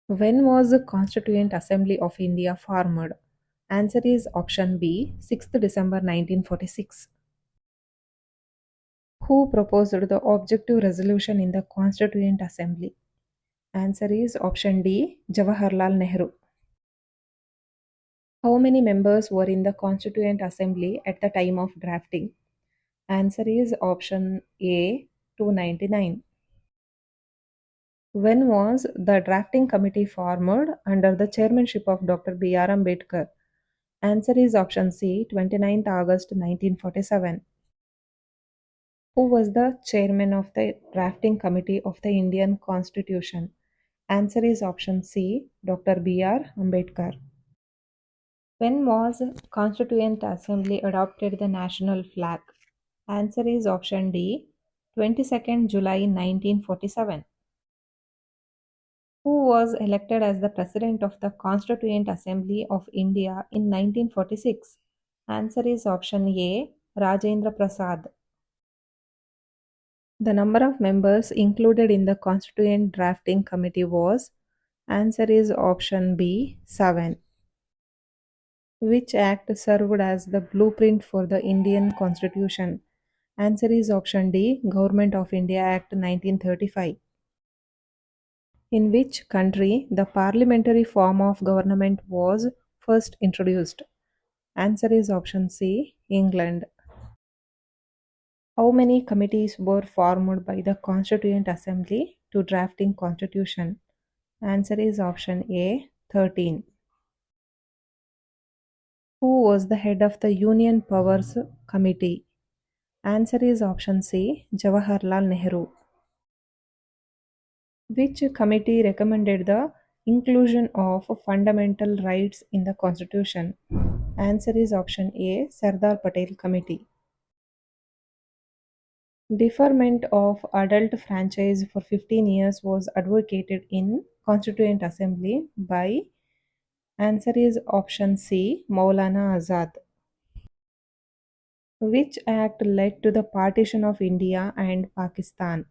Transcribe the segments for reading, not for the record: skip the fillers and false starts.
When was the Constituent Assembly of India formed? Answer is option B, 6th December 1946. Who proposed the objective resolution in the Constituent Assembly? Answer is option D, Jawaharlal Nehru. How many members were in the Constituent Assembly at the time of drafting? Answer is option A, 299. When was the drafting committee formed under the chairmanship of Dr. B.R. Ambedkar? Answer is option C, 29th August 1947. Who was the chairman of the drafting committee of the Indian Constitution? Answer is option C, Dr. B.R. Ambedkar. When was Constituent Assembly adopted the national flag? Answer is option D, 22nd July 1947. Who was elected as the President of the Constituent Assembly of India in 1946? Answer is option A, Rajendra Prasad. The number of members included in the Constituent Drafting Committee was. Answer is option B, 7. Which act served as the blueprint for the Indian Constitution? Answer is option D, Government of India Act 1935. In which country the parliamentary form of government was first introduced? Answer is option C, England. How many committees were formed by the Constituent Assembly to drafting constitution? Answer is option A, 13. Who was the head of the Union Powers Committee? Answer is option C, Jawaharlal Nehru. Which committee recommended the inclusion of fundamental rights in the Constitution? Answer is option A, Sardar Patel Committee. Deferment of adult franchise for 15 years was advocated in Constituent Assembly by. Answer is option C, Maulana Azad. Which act led to the partition of India and Pakistan?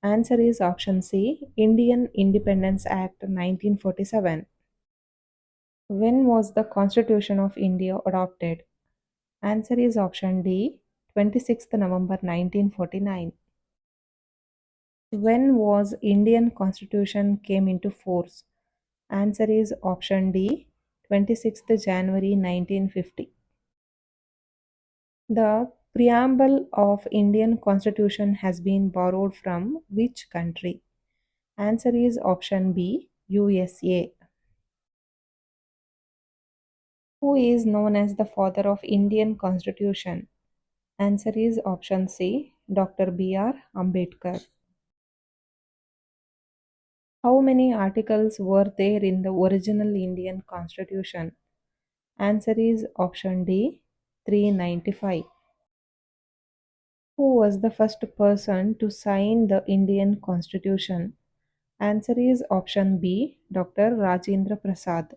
Answer is option C, Indian Independence Act 1947. When was the Constitution of India adopted? Answer is option D, 26th November 1949. When was Indian Constitution came into force? Answer is option D, 26th January 1950. The preamble of Indian Constitution has been borrowed from which country? Answer is option B, USA. Who is known as the father of Indian Constitution? Answer is option C, Dr. B.R. Ambedkar. How many articles were there in the original Indian Constitution? Answer is option D, 395. Who was the first person to sign the Indian Constitution? Answer is option B, Dr. Rajendra Prasad.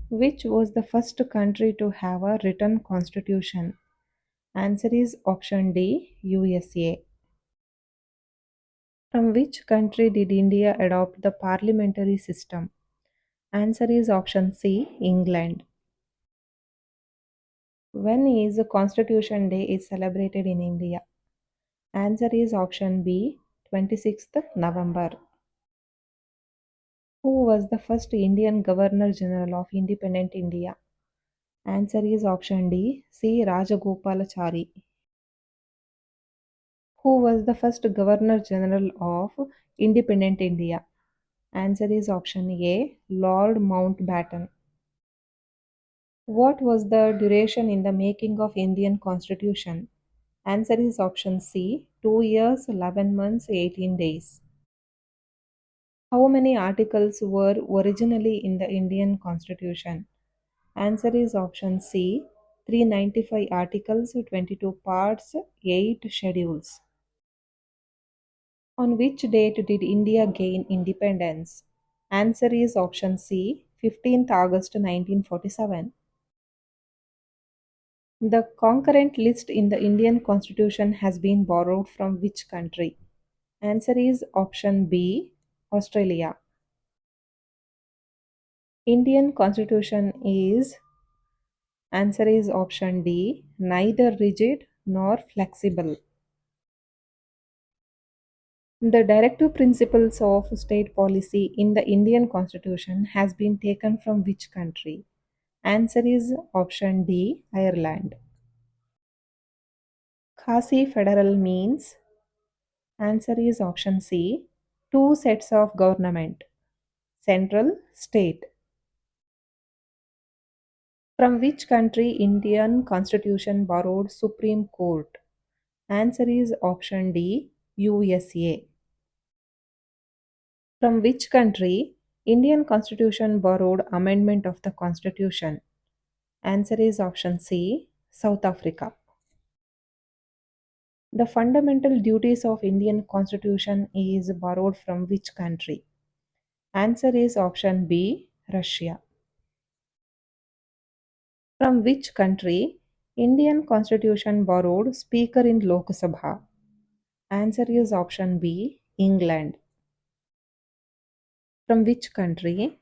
Which was the first country to have a written constitution? Answer is option D, USA. From which country did India adopt the parliamentary system? Answer is option C, England. When is Constitution Day is celebrated in India? Answer is option B, 26th November. Who was the first Indian Governor General of independent India? Answer is option D, C. Rajagopalachari. Who was the first Governor General of independent India? Answer is option A, Lord Mountbatten. What was the duration in the making of Indian Constitution? Answer is option C, 2 years, 11 months, 18 days. How many articles were originally in the Indian Constitution? Answer is option C, 395 articles, 22 parts, 8 schedules. On which date did India gain independence? Answer is option C, 15th August 1947. The concurrent list in the Indian Constitution has been borrowed from which country? Answer is option B, Australia. Indian constitution is, answer is option D, neither rigid nor flexible. The directive principles of state policy in the Indian constitution has been taken from which country? Answer is option D, Ireland. Quasi federal means, answer is option C, two sets of government, central, state. From which country Indian constitution borrowed Supreme Court? Answer is option D, USA. From which country Indian constitution borrowed amendment of the constitution? Answer is option C, South Africa. The fundamental duties of Indian constitution is borrowed from which country? Answer is option B, Russia. From which country Indian constitution borrowed speaker in Lok Sabha? Answer is option B, England. From which country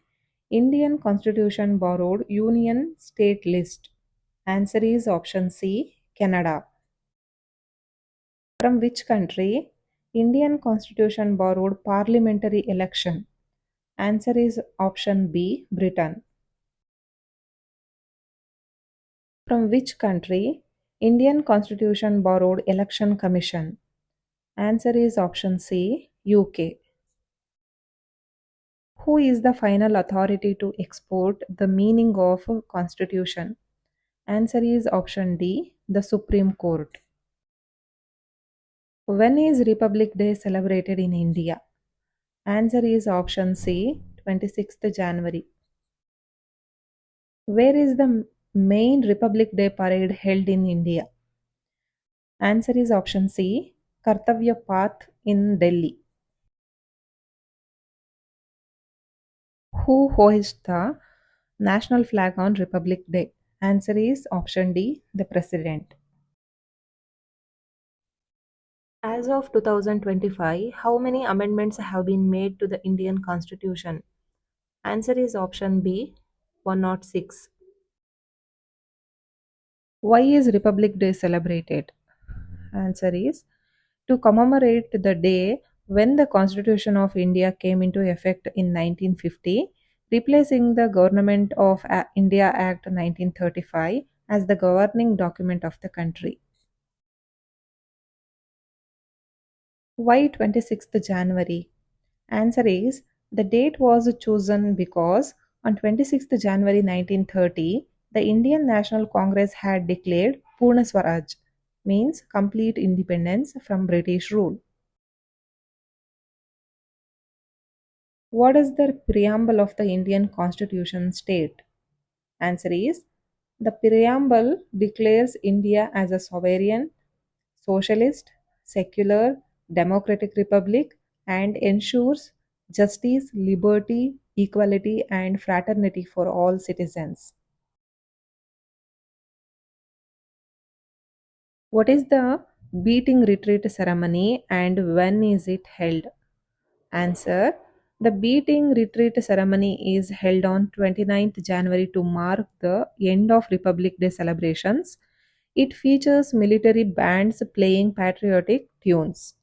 Indian constitution borrowed union state list? Answer is option C, Canada. From which country Indian constitution borrowed parliamentary election? Answer is option B, Britain. From which country Indian constitution borrowed election commission? Answer is option C, UK. Who is the final authority to export the meaning of constitution? Answer is option D, the Supreme Court. When is Republic Day celebrated in India? Answer is option C, 26th January. Where is the main Republic Day parade held in India? Answer is option C, Kartavya Path in Delhi. Who hoists the national flag on Republic Day? Answer is option D, the President. As of 2025, how many amendments have been made to the Indian Constitution? Answer is option B, 106. Why is Republic Day celebrated? Answer is to commemorate the day when the Constitution of India came into effect in 1950, replacing the Government of India Act 1935 as the governing document of the country. Why 26th January? Answer is the date was chosen because on 26th January 1930, the Indian National Congress had declared Purna Swaraj, means complete independence from British rule. What does the preamble of the Indian Constitution state? Answer is the preamble declares India as a sovereign, socialist, secular, democratic republic and ensures justice, liberty, equality, and fraternity for all citizens. What is the beating retreat ceremony and when is it held? Answer: the beating retreat ceremony is held on 29th January to mark the end of Republic Day celebrations. It features military bands playing patriotic tunes.